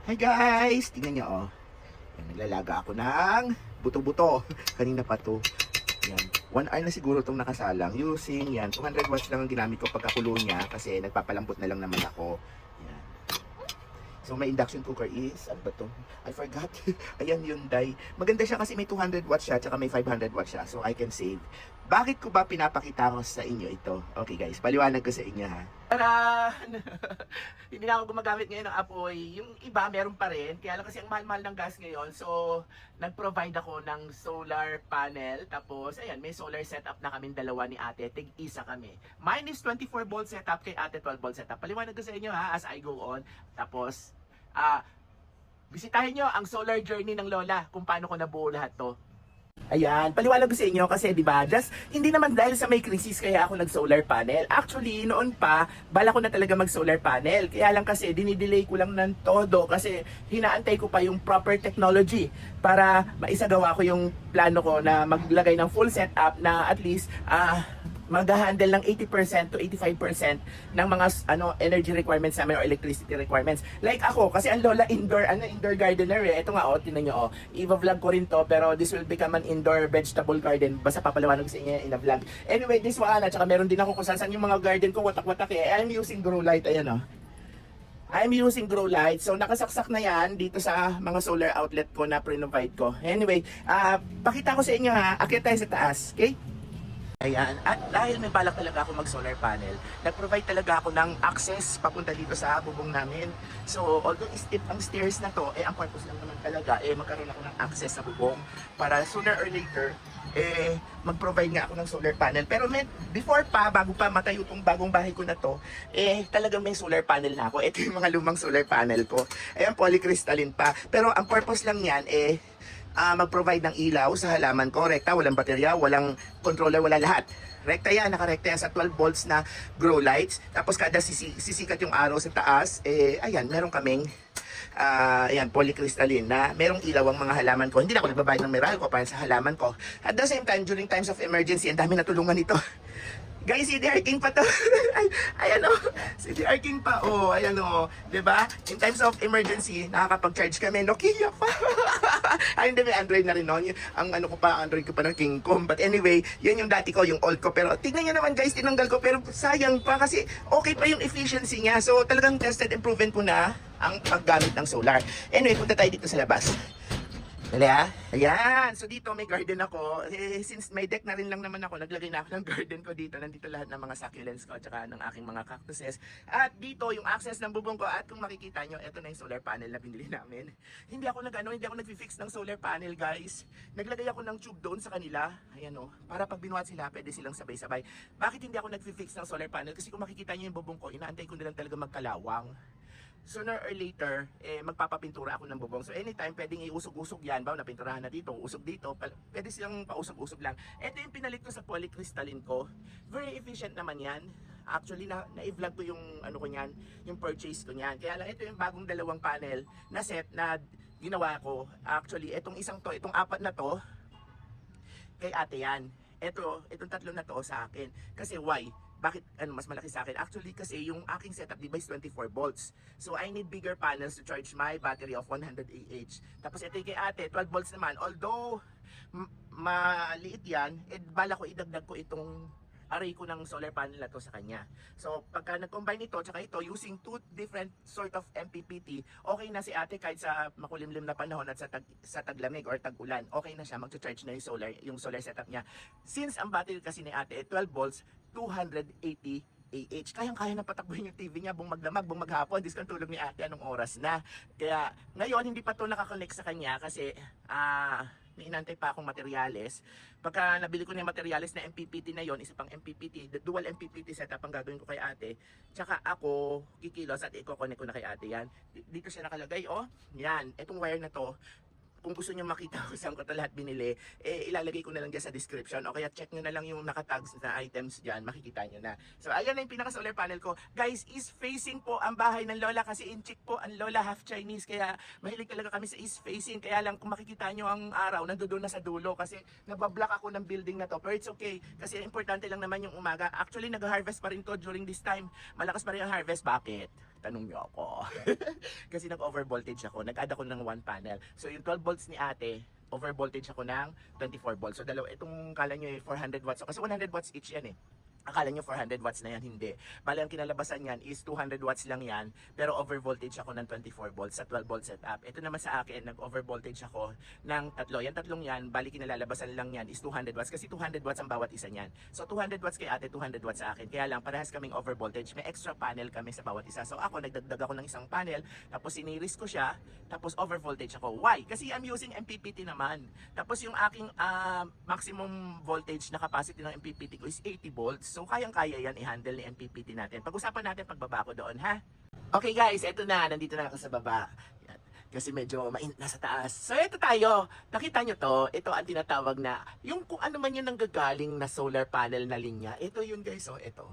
Hi guys! Tingnan nyo oh. Yan, naglalaga ako ng buto-buto. Kanina pa to. Yan. 1 hour na siguro itong nakasalang. Using yan. 200 watts lang ang ginamit ko pagkakulo niya kasi nagpapalambot na lang naman ako. Yan. So my induction cooker is, ano ba to? I forgot. Ayan Hyundai. Maganda siya kasi may 200 watts siya at may 500 watts siya. So I can save. Bakit ko ba pinapakita ko sa inyo ito? Okay guys, paliwanag ko sa inyo ha. Taran! Hindi na ako gumagamit ngayon ng apoy. Yung iba meron pa rin. Kaya lang kasi ang mahal-mahal ng gas ngayon. So, nag-provide ako ng solar panel. Tapos, ayan, may solar setup na kaming dalawa ni ate. Tig-isa kami. Mine is 24 volt setup, kay ate 12 volt setup. Paliwanag ko sa inyo ha, as I go on. Tapos, bisitahin nyo ang solar journey ng lola kung paano ko nabuo lahat to. Ayan, paliwanag ko sa inyo kasi 'di ba? Just hindi naman dahil sa may crisis kaya ako nag-solar panel. Actually, noon pa, bala ko na talaga mag-solar panel. Kaya lang kasi dinidelay ko lang ng todo kasi hinaantay ko pa yung proper technology para maisagawa ko yung plano ko na maglagay ng full setup na at least mag-handle ng 80% to 85% ng mga energy requirements namin or electricity requirements. Like ako, kasi ang lola indoor gardener eh. Ito nga tinan nyo i-vlog ko rin to pero this will become an indoor vegetable garden. Basta papaliwanag ko sa inyo in a vlog. Anyway, this one at saka meron din ako kung saan yung mga garden ko watak-watak eh. I'm using grow light, ayan I'm using grow light. So nakasaksak na yan dito sa mga solar outlet ko na pre-provide ko. Anyway, pakita ko sa inyo ha. Akyat tayo sa taas, okay? Ayan, at dahil may balak talaga ako mag-solar panel, nag-provide talaga ako ng access papunta dito sa bubong namin. So, although steep ang stairs na to, ang purpose lang naman talaga, magkaroon ako ng access sa bubong para sooner or later, mag-provide nga ako ng solar panel. Pero before pa, bago pa matayo itong bagong bahay ko na to, talagang may solar panel na ako. Ito yung mga lumang solar panel ko. Ayan, polycrystalline pa. Pero ang purpose lang yan, mag-provide ng ilaw sa halaman ko. Rekta, walang baterya, walang controller, wala lahat. Rekta yan, nakarekta yan sa 12 volts na grow lights. Tapos kada sisikat yung araw sa taas, ayan, meron kaming ayan, polycrystalline na merong ilaw ang mga halaman ko. Hindi na ako nagbabayad ng Meralco para sa halaman ko. At the same time, during times of emergency, ang dami natulungan nito. Guys, si DR King pa to. Ayan si DR King pa. Ayan diba? In times of emergency, nakakapag-charge kami. Nokia pa. Ay, hindi, may Android na rin noon. Ang Android ko pa ng Kingcom. But anyway, yan yung dati ko, yung old ko. Pero tignan nyo naman guys, tinanggal ko. Pero sayang pa kasi okay pa yung efficiency niya. So talagang tested and proven ko na ang paggamit ng solar. Anyway, punta tayo dito sa labas. Dali Ayan. So dito may garden ako. Since may deck na rin lang naman ako, naglagay na ako ng garden ko dito. Nandito lahat ng mga succulents ko at saka ng aking mga cactuses. At dito yung access ng bubong ko. At kung makikita nyo, ito na yung solar panel na binili namin. Hindi ako nag-fix ng solar panel guys. Naglagay ako ng tube doon sa kanila. Ayan para pag binuhat sila, pwede silang sabay-sabay. Bakit hindi ako nag-fix ng solar panel? Kasi kung makikita nyo yung bubong ko, inaantay ko na lang talaga magkalawang. Sooner or later, magpapapintura ako ng bubong. So anytime, pwedeng iusog-usog yan. Bawa, napinturahan na dito, usog dito. Pwede silang pausog-usog lang. Ito yung pinalit ko sa polycrystalline ko. Very efficient naman yan. Actually, na-vlog ko yung ko niyan, yung purchase ko niyan. Kaya lang, ito yung bagong dalawang panel na set na ginawa ko. Actually, itong apat na to, kay ate yan. Itong tatlo na to sa akin. Kasi why? Bakit mas malaki sa akin? Actually kasi yung aking setup device 24 volts. So I need bigger panels to charge my battery of 100 Ah. Tapos ito kay ate, 12 volts naman. Although maliit yan, bala ko idagdag ko itong array ko ng solar panel na to sa kanya. So pagka nag-combine ito tsaka ito using two different sort of MPPT, okay na si ate kahit sa makulimlim na panahon at sa taglamig or tag-ulan, okay na siya, mag-charge na yung solar setup niya. Since ang battery kasi ni ate 12 volts, 280 AH. Kayang-kaya na patakbuhin yung TV niya buong magdamag, buong maghapon. Discount tulog ni ate anong oras na. Kaya ngayon hindi pa to nakakonect sa kanya kasi may inantay pa akong materyales. Pagka nabili ko na yung materyales na MPPT na yon, isa pang MPPT, the dual MPPT setup ang gagawin ko kay ate. Tsaka ako kikilos at i-connect ko na kay ate yan. Dito siya nakalagay yan, etong wire na to. Kung gusto nyo makita kung saan ko ito lahat binili, ilalagay ko na lang dyan sa description. O kaya check nyo na lang yung nakatags na items dyan, makikita nyo na. So ayan na yung pinaka-solar panel ko. Guys, east facing po ang bahay ng lola kasi in Chick po ang lola half Chinese. Kaya mahilig talaga kami sa east facing. Kaya lang kung makikita nyo ang araw, nandoon na sa dulo kasi nabablock ako ng building na to. Pero it's okay kasi importante lang naman yung umaga. Actually, nag-harvest pa rin to during this time. Malakas pa rin ang harvest. Bakit? Tanong niyo ako. Kasi nag-overvoltage ako. Nag-add ako ng 1 panel. So yung 12 volts ni ate, overvoltage ako ng 24 volts. So dalawa, itong kala nyo 400 watts. So, kasi 100 watts each yan eh. Akala nyo 400 watts na yan, hindi. Bali, ang kinalabasan yan is 200 watts lang yan, pero overvoltage ako ng 24 volts sa 12 volt setup. Ito naman sa akin, nag-overvoltage ako ng tatlo. Yan tatlong yan, bali kinalalabasan lang yan is 200 watts kasi 200 watts ang bawat isa niyan. So 200 watts kay ate, 200 watts sa akin. Kaya lang, parehas kaming overvoltage. May extra panel kami sa bawat isa. So ako, nagdagdag ako ng isang panel, tapos siniris ko siya, tapos overvoltage ako. Why? Kasi I'm using MPPT naman. Tapos yung aking maximum voltage na capacity ng MPPT ko is 80 volts. So kayang-kaya yan i-handle ni MPPT natin. Pag-usapan natin pagbaba ko doon, ha? Okay guys, eto na. Nandito na ako sa baba. Yan. Kasi medyo mainit na sa taas. So eto tayo. Nakita nyo to. Ito ang tinatawag na, yung kung ano man yung nanggagaling na solar panel na linya. Ito yun guys, oh. Ito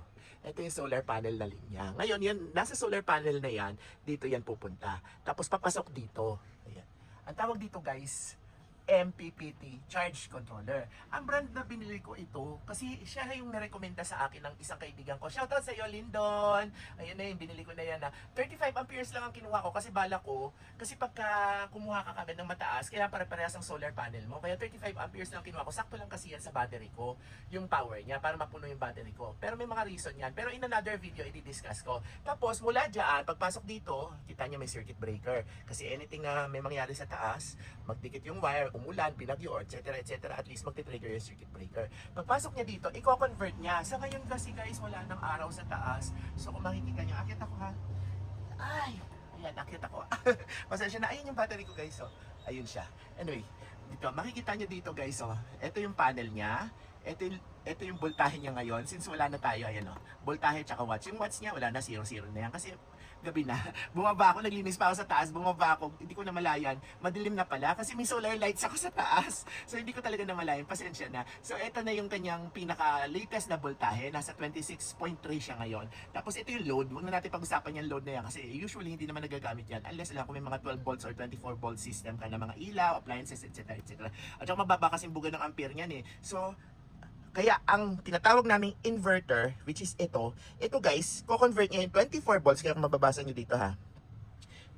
yung solar panel na linya. Ngayon, yun, nasa solar panel na yan, dito yan pupunta. Tapos papasok dito. Ayan. Ang tawag dito guys, MPPT Charge Controller. Ang brand na binili ko ito kasi siya na yung narekomenda sa akin ng isang kaibigan ko. Shoutout sa iyo, Lindon! Ayun na yun, binili ko na yan na 35 amperes lang ang kinuha ko kasi bala ko, kasi pagka kumuha ka kagad ng mataas, kaya pare-parehas ang solar panel mo. Kaya 35 amperes lang kinuha ko. Sakto lang kasi yan sa battery ko, yung power niya, para mapuno yung battery ko. Pero may mga reason yan. Pero in another video, i-discuss ko. Tapos mula dyan, pagpasok dito, kita niya may circuit breaker. Kasi anything na may mangyari sa taas, magdikit yung wire, umulan, binagyo, etc. at least magti-trigger yung circuit breaker. Pagpasok niya dito, i-convert niya. Sa ngayon kasi guys, wala nang araw sa taas. So kung makikita niyo, akit ako ha. Ay! Ayan, akit ako. Pasensya na, ayun yung battery ko guys. So, ayun siya. Anyway, dito, makikita niyo dito guys. So, ito yung panel niya. Ito yung voltahe niya ngayon. Since wala na tayo, ayan o. Voltahe tsaka watts. Yung watts niya, wala na, 0-0 na yan. Kasi gabi na. Bumaba ako, naglinis pa ako sa taas. Bumaba ako, hindi ko namalayan. Madilim na pala kasi may solar lights ako sa taas. So hindi ko talaga namalayan. Pasensya na. So ito na yung kanyang pinaka-latest na voltahe. Nasa 26.3 siya ngayon. Tapos ito yung load. Huwag na natin pag-usapan yung load na yan kasi usually hindi naman nagagamit yan. Unless lang kung may mga 12 volts or 24 volt system ka na mga ilaw, appliances, etc. At saka mababa kasing buga ng ampere niyan eh. So kaya ang tinatawag naming inverter, which is ito guys, ko-convert niya yung 24 volts, kaya kung mababasa nyo dito ha,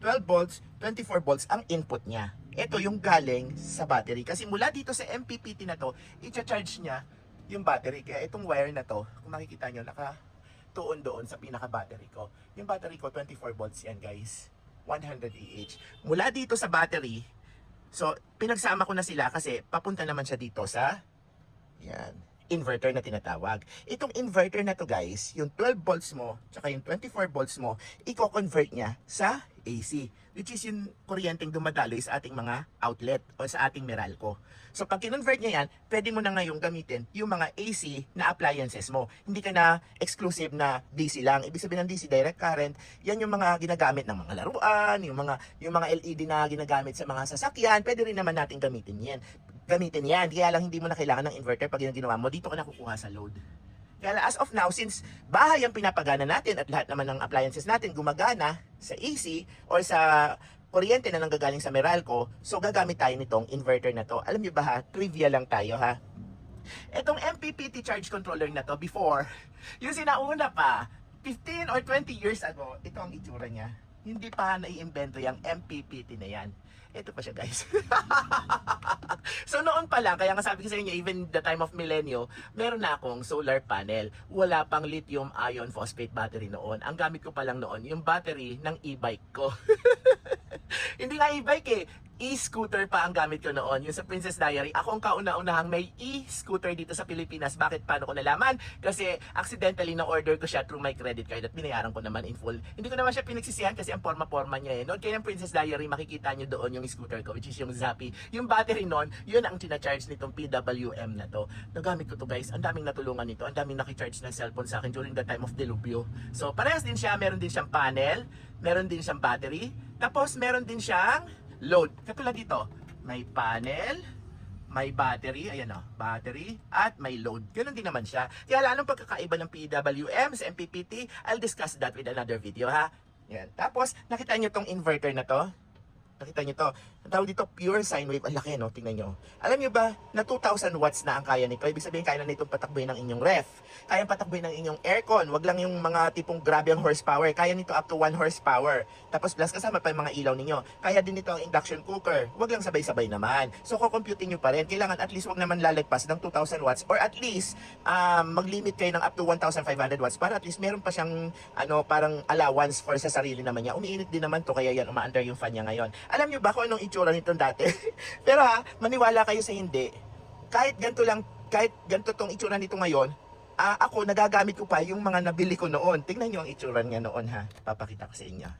12 volts, 24 volts ang input niya. Ito yung galing sa battery. Kasi mula dito sa MPPT na to, i-charge niya yung battery. Kaya itong wire na to, kung makikita nyo, naka-tuon doon sa pinaka-battery ko. Yung battery ko, 24 volts yan guys. 100 AH. Mula dito sa battery, so pinagsama ko na sila kasi papunta naman siya dito sa, yan, inverter na tinatawag. Itong inverter na to guys, yung 12 volts mo, tsaka yung 24 volts mo, i-convert niya sa AC, which is yung kuryenteng dumadaloy sa ating mga outlet o sa ating Meralco. So pag kinonvert niya yan, pwede mo na ngayong gamitin yung mga AC na appliances mo. Hindi ka na exclusive na DC lang. Ibig sabihin ng DC, direct current, yan yung mga ginagamit ng mga laruan, yung mga LED na ginagamit sa mga sasakyan, pwede rin naman natin gamitin yan. Kaya lang hindi mo na kailangan ng inverter pag yung ginawa mo, dito ka nakukuha sa load. Kaya as of now, since bahay ang pinapagana natin at lahat naman ng appliances natin gumagana sa AC or sa kuryente na nanggagaling sa Meralco, so gagamit tayo nitong inverter na to. Alam niyo ba ha, trivia lang tayo ha. Itong MPPT charge controller na to, before, yung sinauna pa, 15 or 20 years ago, ito ang itsura niya. Hindi pa naiimbento yung MPPT na yan. Ito pa siya guys. So noon pa lang, kaya nga sabi ko sa inyo, even the time of millennium, meron na akong solar panel. Wala pang lithium ion phosphate battery noon. Ang gamit ko pa lang noon, yung battery ng e-bike ko. Hindi nga e-bike eh. E-scooter pa ang gamit ko noon. Yung sa Princess Diary, ako ang kauna-unahang may e-scooter dito sa Pilipinas. Bakit? Paano ko nalaman? Kasi accidentally na-order ko siya through my credit card at binayaran ko naman in full. Hindi ko naman siya pinagsisihan kasi ang forma-forma niya eh. Noon kaya yung Princess Diary, makikita nyo doon yung scooter ko, which is yung Zappi. Yung battery noon, yun ang tina-charge nitong PWM na to. Nagamit ko to guys. Ang daming natulungan nito. Ang daming nakicharge ng cellphone sa akin during the time of Delubyo. So parehas din siya. Meron din siyang panel. Meron din siyang battery. Tapos meron din siyang load. Katulad dito, may panel, may battery, ayan o, battery, at may load. Ganun din naman siya. Kaya anong pagkakaiba ng PWM sa MPPT, I'll discuss that with another video ha. Yan. Tapos, nakita nyo tong inverter na to? Nakita nyo to? ang tawag dito, pure sine wave. Ang laki, no? Tingnan nyo. Alam nyo ba, na 2,000 watts na ang kaya nito. Ibig sabihin, kaya na nitong patakbuhin ng inyong ref. Kaya patakbuhin ng inyong aircon. Wag lang yung mga tipong grabe ang horsepower. Kaya nito up to 1 horsepower. Tapos plus kasama pa yung mga ilaw ninyo. Kaya din nito ang induction cooker. Wag lang sabay-sabay naman. So, kukomputin nyo pa rin. Kailangan at least wag naman lalagpas ng 2,000 watts or at least mag-limit kayo ng up to 1,500 watts para at least meron pa siyang parang allowance for sa sarili naman niya. Umiinit din naman to kaya yan umaandar yung fan niya ngayon. Alam niyo ba kung anong itsura nito dati? Pero maniwala kayo sa hindi. Kahit ganito tong itsura nito ngayon, ako nagagamit ko pa yung mga nabili ko noon. Tingnan niyo ang itsura niya noon Papakita ko sa inyo.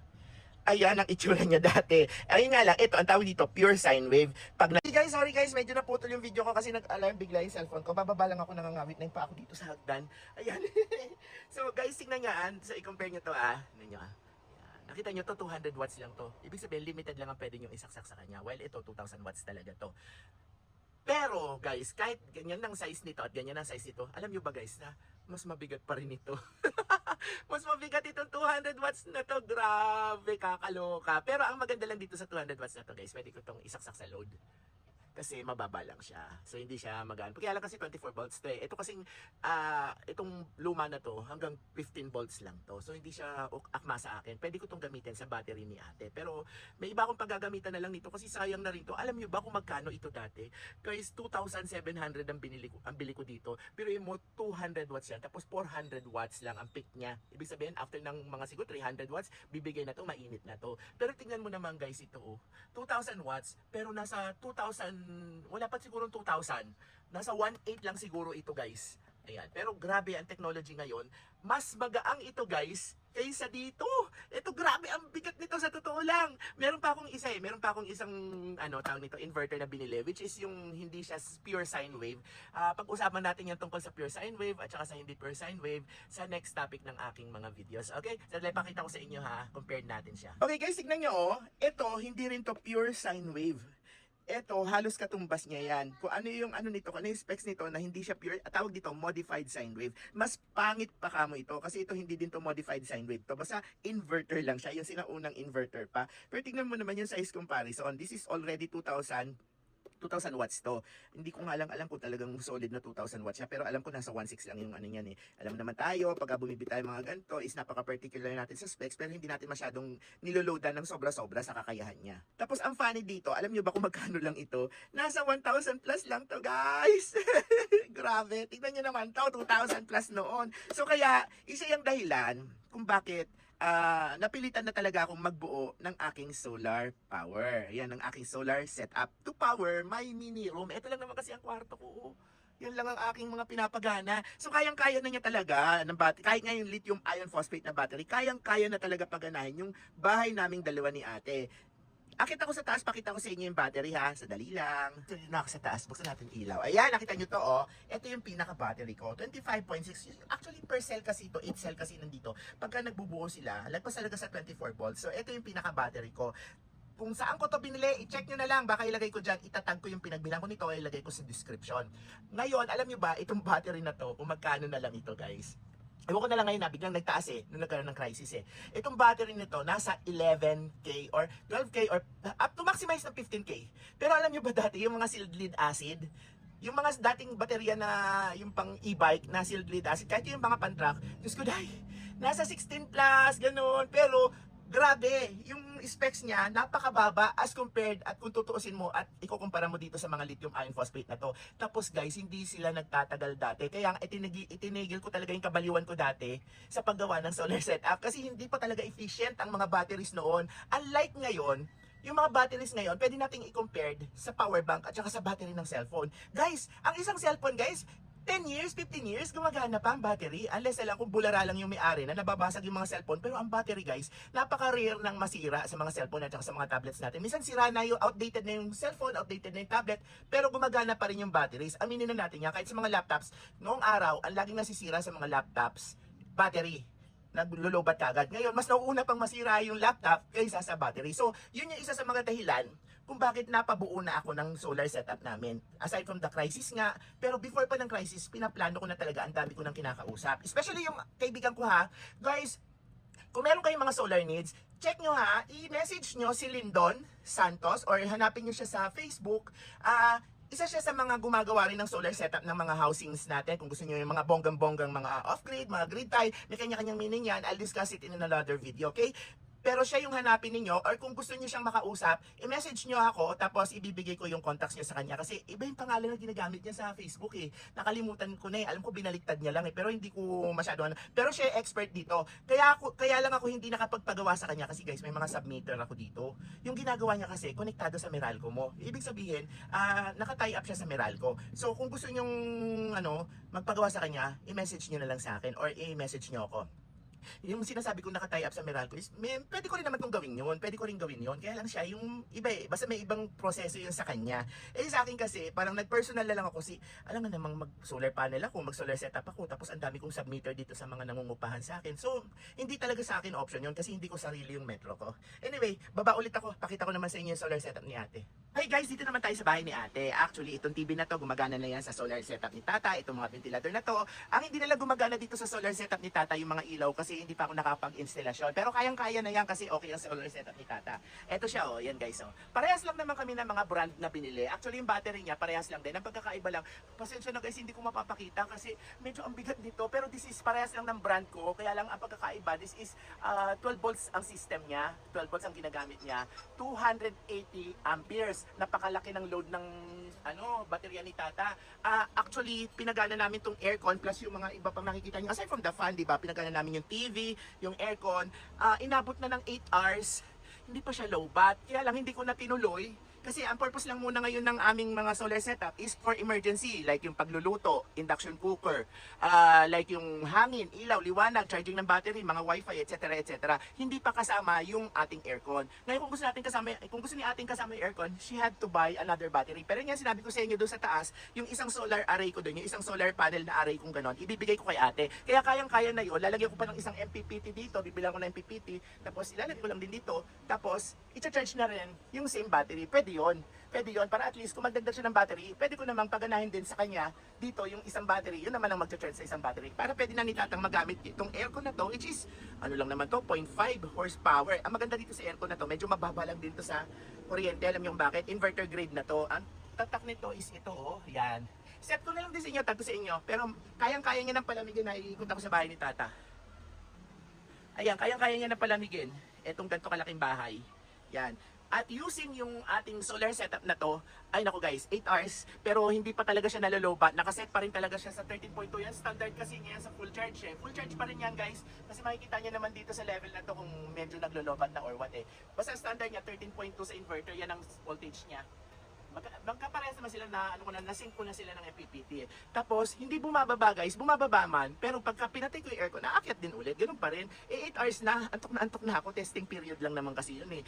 Ayan ang itsura niya dati. Ayun nga lang, ito ang tawag dito, pure sine wave. Sorry guys, medyo naputol yung video ko kasi nag-alarm bigla yung cellphone ko. Bababa lang ako, nangangawit na yung pa ako dito sa hagdan. Ayan. So guys, tingnan nyo so i-compare nyo to Tingnan nyo Nakita nyo to, 200 watts lang to. Ibig sabihin, limited lang ang pwede nyo isaksak sa kanya. While ito, 2,000 watts talaga to. Pero guys, kahit ganyan ang size nito at ganyan ang size nito, alam nyo ba guys na mas mabigat pa rin ito. Mas mabigat itong 200 watts na to. Grabe, kakaloka. Pero ang maganda lang dito sa 200 watts na to guys, pwede ko itong isaksak sa load. Kasi mababa lang siya. So hindi siya magaan. Kaya lang kasi 24 volts to Ito kasing itong luma na to hanggang 15 volts lang to. So hindi siya akma sa akin. Pwede ko tong gamitin sa battery ni ate. Pero may iba akong paggagamitan na lang nito kasi sayang na rin to. Alam niyo ba kung magkano ito dati? Guys, 2,700 ang bili ko dito. Pero yung 200 watts yan. Tapos 400 watts lang ang peak niya. Ibig sabihin after ng mga siguro 300 watts, bibigay na to, mainit na to. Pero tingnan mo naman guys ito 2,000 watts pero nasa 2,000 wala pa siguro 2,000. Nasa 1.8 lang siguro ito guys. Ayan. Pero grabe ang technology ngayon. Mas magaang ito guys kaysa dito. Ito grabe ang bigat nito sa totoo lang. Meron pa akong isang tawag nito inverter na binili which is yung hindi siya pure sine wave. Pag-usapan natin yung tungkol sa pure sine wave at saka sa hindi pure sine wave sa next topic ng aking mga videos. Okay? So pakita ko sa inyo compared natin siya. Okay guys, tignan nyo ito hindi rin to pure sine wave. Ito, halos katumbas niya yan. Kung ano yung nito, kung ano yung specs nito na hindi siya pure, tawag dito, modified sine wave. Mas pangit pa kamo ito kasi ito hindi din to modified sine wave to. Basta inverter lang siya, yung sinaunang inverter pa. Pero tingnan mo naman yung size comparison. This is already 2,000 watts to. Hindi ko nga lang alam kung talagang solid na 2,000 watts siya. Pero alam ko nasa 1.6 lang yung niyan Alam naman tayo, pag bumibili tayo mga ganito, is napaka-particular natin sa specs. Pero hindi natin masyadong niloloadan ng sobra-sobra sa kakayahan niya. Tapos ang funny dito, alam nyo ba kung magkano lang ito? Nasa 1,000 plus lang to guys. Grabe, tignan nyo naman to, 2,000 plus noon. So kaya, isa yung dahilan kung bakit napilitan na talaga akong magbuo ng aking solar power. Yan ang aking solar setup to power my mini room. Ito lang naman kasi ang kwarto ko. Yan lang ang aking mga pinapagana. So kayang-kaya na niya talaga ng battery. Kahit nga yung lithium iron phosphate na battery, kayang-kaya na talaga paganahin yung bahay naming dalawa ni ate. Akit ako sa taas, pakita ko sa inyo yung battery Sadali lang. Ito na ako sa taas, buksan natin ilaw. Ayan, nakita nyo to Ito yung pinaka-battery ko. 25.6. Actually, per cell kasi ito, 8 cell kasi nandito. Pagka nagbubuo sila, lagpas talaga sa 24 volts. So, ito yung pinaka-battery ko. Kung saan ko to binili, i-check nyo na lang. Baka ilagay ko dyan, itatag ko yung pinagbilang ko nito, ilagay ko sa description. Ngayon, alam nyo ba, itong battery na to, kung magkano na lang ito guys. Ewan ko na lang ngayon biglang nagtaas nung nagkaroon ng crisis Itong battery nito, nasa 11K or 12K or up to maximize ng 15K. Pero alam nyo ba dati, yung mga sealed lead acid, yung mga dating baterya na yung pang e-bike na sealed lead acid, kahit yung mga pan-truck, Diyos ko dahil, nasa 16 plus, ganun. Pero, grabe, yung specs niya napakababa as compared at kung tutuusin mo at ikukumpara mo dito sa mga lithium iron phosphate na to. Tapos guys, hindi sila nagtatagal dati. Kaya itinigil ko talaga yung kabaliwan ko dati sa paggawa ng solar setup kasi hindi pa talaga efficient ang mga batteries noon. Unlike ngayon, yung mga batteries ngayon, pwede nating i-compare sa power bank at saka sa battery ng cellphone. Guys, ang isang cellphone guys, 10 years, 15 years, gumagana pa ang battery. Unless lang kung bulara lang yung may-ari na nababasag yung mga cellphone. Pero ang battery guys, napaka-rare ng masira sa mga cellphone at sa mga tablets natin. Minsan sira na yung outdated na yung cellphone, outdated na yung tablet, pero gumagana pa rin yung batteries. Aminin na natin yan, kahit sa mga laptops, noong araw, ang laging nasisira sa mga laptops, battery. Naglulubat kagad. Ngayon, mas nauuna pang masira yung laptop kaysa sa battery. So, yun yung isa sa mga dahilan kung bakit napabuo na ako ng solar setup namin. Aside from the crisis nga, pero before pa ng crisis, pinaplano ko na talaga, ang dami ko nang kinakausap. Especially yung kaibigan ko guys, Kung meron kayong mga solar needs, check nyo ha, i-message nyo si Lindon Santos or hanapin nyo siya sa Facebook. Isa siya sa mga gumagawa rin ng solar setup ng mga housings natin. Kung gusto niyo yung mga bonggang-bonggang mga off-grid, mga grid tie, may kanya-kanyang meaning yan. I'll discuss it in another video, okay? Pero siya yung hanapin ninyo or kung gusto niyo siyang makausap, i-message niyo ako tapos ibibigay ko yung contacts niyo sa kanya kasi iba yung pangalan na ginagamit niya sa Facebook eh. Nakalimutan ko na eh. Alam ko binaliktad niya lang eh pero hindi ko masyado pero siya expert dito. Kaya lang ako hindi nakapagpagawa sa kanya kasi guys, may mga submitter ako dito. Yung ginagawa niya kasi konektado sa Meralco mo. Ibig sabihin, naka-tie up siya sa Meralco. So kung gusto niyo magpagawa sa kanya, i-message niyo na lang sa akin or i-message niyo ako. Yung sinasabi kong naka-tie up sa Meralco is, pwede ko rin naman itong gawin yun. Pwede ko rin gawin yun. Kaya lang siya, yung iba eh. Basta may ibang proseso yun sa kanya. Eh sa akin kasi, parang nag-personal na lang ako si, alam nga namang mag-solar panel ako, mag-solar setup ako, tapos ang dami kong submitter dito sa mga nangungupahan sa akin. So, hindi talaga sa akin option yun kasi hindi ko sarili yung metro ko. Anyway, baba ulit ako. Pakita ko naman sa inyo yung solar setup ni ate. Hey guys, dito naman tayo sa bahay ni ate. Actually, itong TV na to, gumagana na yan sa solar setup ni tata. Itong mga ventilator na to. Ang hindi nila gumagana dito sa solar setup ni tata, yung mga ilaw kasi hindi pa ako nakapag-instalasyon. Pero kayang-kaya na yan kasi okay ang solar setup ni tata. Eto siya oh, yan guys oh. Parehas lang naman kami ng mga brand na binili. Actually, yung battery niya, parehas lang din. Ang pagkakaiba lang, pasensya na guys, hindi ko mapapakita kasi medyo ang bigat dito. Pero this is parehas lang ng brand ko. Kaya lang ang pagkakaiba, this is 12 volts ang system niya. 12 volts ang ginagamit niya. 280 amperes. Napakalaki ng load ng baterya ni tata. Actually, pinagana namin tong aircon plus yung mga iba pang nakikita niyo. Aside from the fan, di ba? Pinagana namin yung TV, yung aircon. Inabot na ng 8 hours. Hindi pa siya low bat. Kaya lang hindi ko na tinuloy. Kasi ang purpose lang muna ngayon ng aming mga solar setup is for emergency. Like yung pagluluto, induction cooker, like yung hangin, ilaw, liwanag, charging ng battery, mga wifi, etc. etc. Hindi pa kasama yung ating aircon. Ngayon kung gusto ni ating kasama yung aircon, she had to buy another battery. Pero yan sinabi ko sa inyo doon sa taas, yung isang solar array ko doon, yung isang solar panel na array kong ganon, ibibigay ko kay ate. Kaya kayang-kaya na yun, lalagyan ko pa ng isang MPPT dito, bibilang ko ng MPPT, tapos ilalagay ko lang din dito, tapos i-charge na rin yung same battery. Pwede yun, para at least kung magdagdag siya ng battery, pwede ko namang paganahin din sa kanya dito yung isang battery, yun naman ang mag-charge sa isang battery. Para pwede na ni tatang magamit itong aircon na to, which is, ano lang naman to, 0.5 horsepower. Ang maganda dito sa aircon na to, medyo mababa lang din to sa kuryente. Alam niyo bakit? Inverter grade na to. Ang tatak nito is ito, oh, yan. Set ko na lang din sa inyo, tag ko sa inyo, pero kayang-kaya niya ng palamigin na iikot ako sa bahay ni tata. Ayan, kayang-kaya niya ng palamigin itong ganito kalaking bahay. Yan. At using yung ating solar setup na to, ay naku guys, 8 hours, pero hindi pa talaga siya nalolobat. Nakaset pa rin talaga siya sa 13.2 yan. Standard kasi niya sa full charge eh. Full charge pa rin yan guys. Kasi makikita niya naman dito sa level na to kung medyo naglolobat na or what eh. Basta standard niya, 13.2 sa inverter, yan ang voltage niya. Magkaparehas naman sila na na-sync ko na sila ng MPPT. Tapos hindi bumababa guys, bumababa man, pero pagka pinatay ko yung aircon, naakyat din ulit, ganoon pa rin. 8 hours na, antok na ako, testing period lang naman kasi yun eh.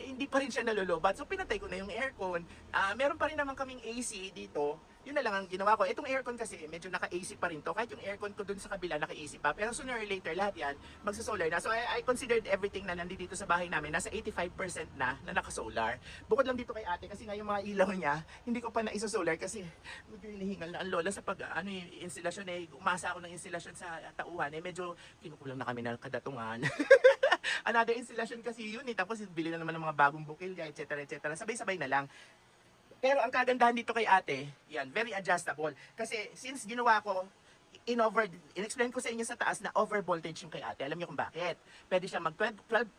Hindi pa rin siya nalolobat. So pinatay ko na yung aircon. Meron pa rin naman kaming AC dito. Yun na lang ang ginawa ko. Itong aircon kasi medyo naka-AC pa rin to. Kahit yung aircon ko dun sa kabila naka-AC pa. Pero sooner or later lahat yan magsa-solar na. So I considered everything na nandito sa bahay namin. Nasa 85% na naka-solar. Bukod lang dito kay ate kasi nga yung mga ilaw niya hindi ko pa na-iso-solar kasi medyo hinihingal na ang lola sa instalasyon eh. Umasa ako ng instalasyon sa tauhan eh. Medyo kinukulang na kami ng kadatungan. Another installation kasi yun eh. Tapos bili na naman ng mga bagong bukilya etc. etc. Sabay-sabay na lang. Pero ang kagandahan dito kay ate, yan, very adjustable. Kasi since ginawa ko, in-explain ko sa inyo sa taas na over voltage yung kay ate. Alam niyo kung bakit? Pwede siya mag 12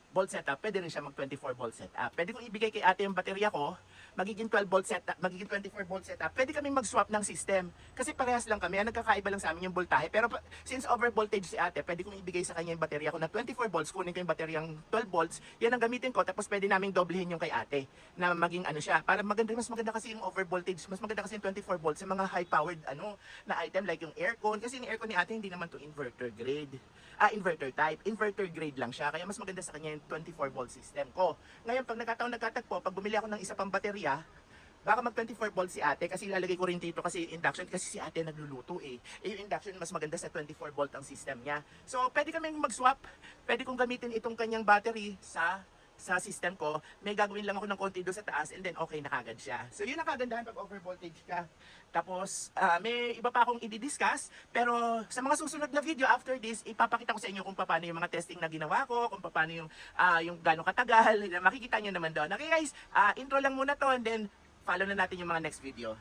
volt setup, pwede rin siya mag 24 volt setup. Pwede kong ibigay kay ate yung baterya ko, magiging 12 volt setup, magiging 24 volt setup. Pwede kaming mag-swap ng system. Kasi parehas lang kami, ang nagkakaiba lang sa amin yung voltahe. Pero since over voltage si ate, pwede kong ibigay sa kanya yung baterya ko na 24 volts, kunin ko yung bateryang 12 volts, yan ang gamitin ko, tapos pwede naming doblehin yung kay ate, na maging siya. Para maganda, mas maganda kasi yung over voltage, mas maganda kasi yung 24 volts sa mga high-powered na item like yung aircon. Kasi yung aircon ni ate, hindi naman to inverter grade. Inverter type. Inverter grade lang siya. Kaya mas maganda sa kanya yung 24 volt system ko. Ngayon, pag nagkatagpo, pag bumili ako ng isa pang baterya, baka mag 24 volts si ate kasi ilalagay ko rin dito kasi induction kasi si ate nagluluto eh. Yung induction mas maganda sa 24 volt ang system niya. So, pwede kaming mag-swap. Pwede kong gamitin itong kanyang battery sa sa system ko, may gagawin lang ako ng konti doon sa taas and then okay na kagad siya. So yun ang kagandahan pag overvoltage ka. Tapos may iba pa akong i-discuss, pero sa mga susunod na video after this, ipapakita ko sa inyo kung paano yung mga testing na ginawa ko, kung paano yung gano'ng katagal, makikita nyo naman doon. Okay guys, intro lang muna to and then follow na natin yung mga next video.